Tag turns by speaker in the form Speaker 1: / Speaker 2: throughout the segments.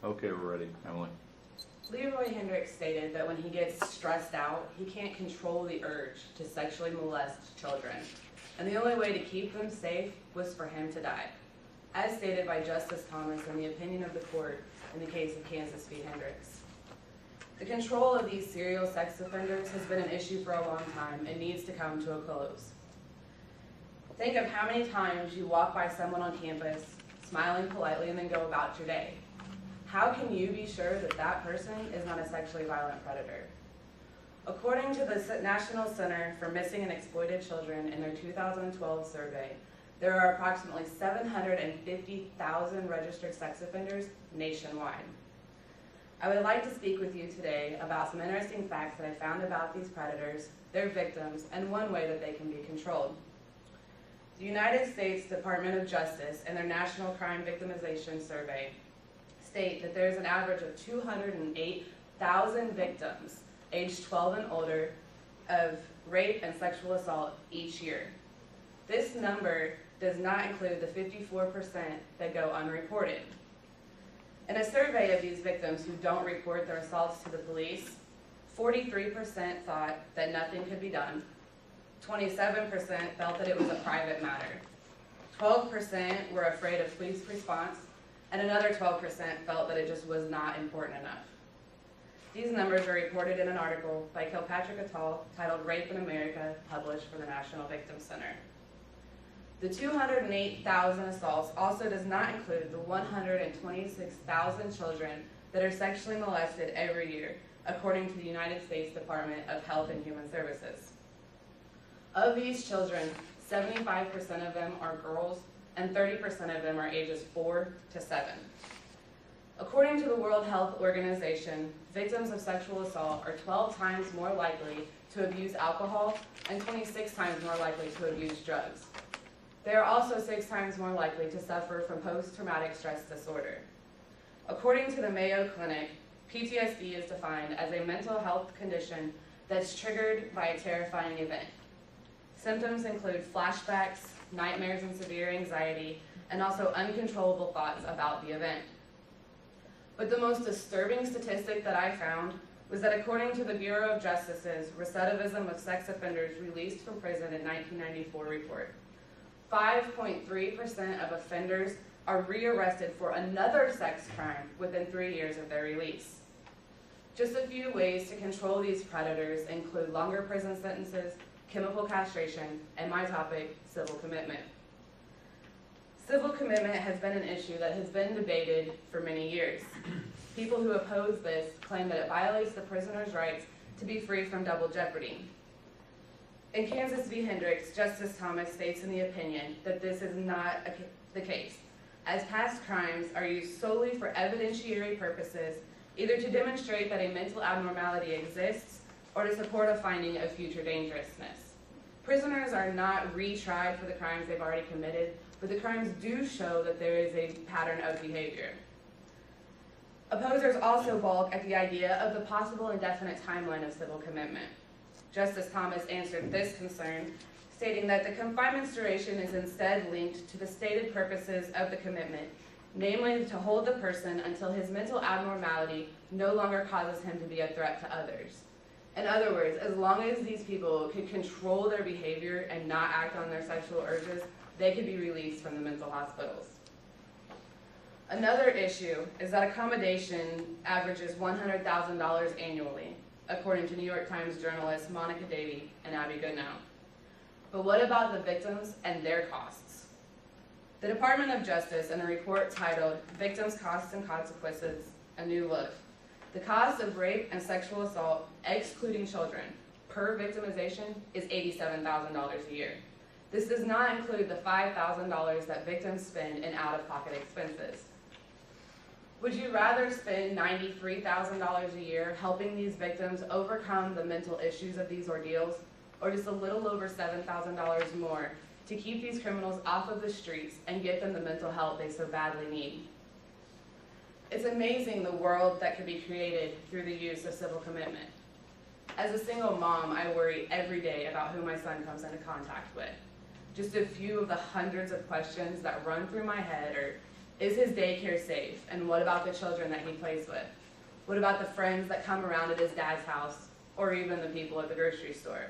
Speaker 1: Okay, we're ready. Emily.
Speaker 2: Leroy Hendricks stated that when he gets stressed out, he can't control the urge to sexually molest children, and the only way to keep them safe was for him to die, as stated by Justice Thomas in the opinion of the court in the case of Kansas v. Hendricks. The control of these serial sex offenders has been an issue for a long time and needs to come to a close. Think of how many times you walk by someone on campus, smiling politely, and then go about your day. How can you be sure that that person is not a sexually violent predator? According to the National Center for Missing and Exploited Children in their 2012 survey, there are approximately 750,000 registered sex offenders nationwide. I would like to speak with you today about some interesting facts that I found about these predators, their victims, and one way that they can be controlled. The United States Department of Justice and their National Crime Victimization Survey state that there's an average of 208,000 victims aged 12 and older of rape and sexual assault each year. This number does not include the 54% that go unreported. In a survey of these victims who don't report their assaults to the police, 43% thought that nothing could be done, 27% felt that it was a private matter, 12% were afraid of police response, and another 12% felt that it just was not important enough. These numbers are reported in an article by Kilpatrick et al. Titled Rape in America, published for the National Victim Center. The 208,000 assaults also does not include the 126,000 children that are sexually molested every year, according to the United States Department of Health and Human Services. Of these children, 75% of them are girls, and 30% of them are ages 4 to 7. According to the World Health Organization, victims of sexual assault are 12 times more likely to abuse alcohol and 26 times more likely to abuse drugs. They are also 6 times more likely to suffer from post-traumatic stress disorder. According to the Mayo Clinic, PTSD is defined as a mental health condition that's triggered by a terrifying event. Symptoms include flashbacks, nightmares and severe anxiety, and also uncontrollable thoughts about the event. But the most disturbing statistic that I found was that according to the Bureau of Justice's Recidivism of Sex Offenders Released from Prison in 1994 report, 5.3% of offenders are rearrested for another sex crime within 3 years of their release. Just a few ways to control these predators include longer prison sentences, chemical castration, and my topic, civil commitment. Civil commitment has been an issue that has been debated for many years. People who oppose this claim that it violates the prisoner's rights to be free from double jeopardy. In Kansas v. Hendricks, Justice Thomas states in the opinion that this is not the case, as past crimes are used solely for evidentiary purposes, either to demonstrate that a mental abnormality exists or to support a finding of future dangerousness. Prisoners are not retried for the crimes they've already committed, but the crimes do show that there is a pattern of behavior. Opposers also balk at the idea of the possible indefinite timeline of civil commitment. Justice Thomas answered this concern, stating that the confinement's duration is instead linked to the stated purposes of the commitment, namely to hold the person until his mental abnormality no longer causes him to be a threat to others. In other words, as long as these people could control their behavior and not act on their sexual urges, they could be released from the mental hospitals. Another issue is that accommodation averages $100,000 annually, according to New York Times journalists Monica Davey and Abby Goodnow. But what about the victims and their costs? The Department of Justice, in a report titled Victims, Costs, and Consequences, A New Look, the cost of rape and sexual assault, excluding children, per victimization is $87,000 a year. This does not include the $5,000 that victims spend in out-of-pocket expenses. Would you rather spend $93,000 a year helping these victims overcome the mental issues of these ordeals, or just a little over $7,000 more to keep these criminals off of the streets and get them the mental help they so badly need? It's amazing the world that could be created through the use of civil commitment. As a single mom, I worry every day about who my son comes into contact with. Just a few of the hundreds of questions that run through my head are, Is his daycare safe? And what about the children that he plays with? What about the friends that come around at his dad's house, or even the people at the grocery store?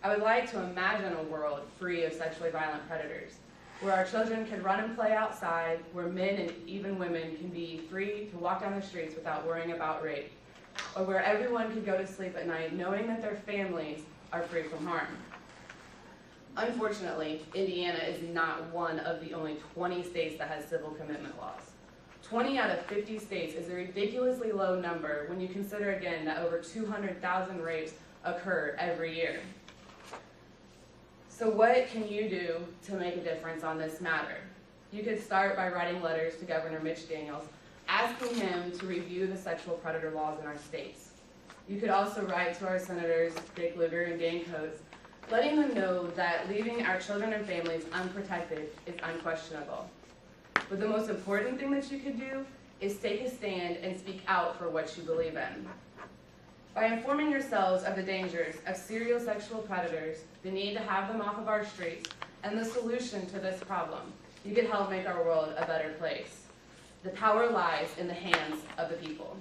Speaker 2: I would like to imagine a world free of sexually violent predators, where our children can run and play outside, where men and even women can be free to walk down the streets without worrying about rape, or where everyone could go to sleep at night knowing that their families are free from harm. Unfortunately, Indiana is not one of the only 20 states that has civil commitment laws. 20 out of 50 states is a ridiculously low number when you consider again that over 200,000 rapes occur every year. So what can you do to make a difference on this matter? You could start by writing letters to Governor Mitch Daniels, asking him to review the sexual predator laws in our states. You could also write to our senators, Dick Lugar and Dan Coates, letting them know that leaving our children and families unprotected is unquestionable. But the most important thing that you could do is take a stand and speak out for what you believe in. By informing yourselves of the dangers of serial sexual predators, the need to have them off of our streets, and the solution to this problem, you can help make our world a better place. The power lies in the hands of the people.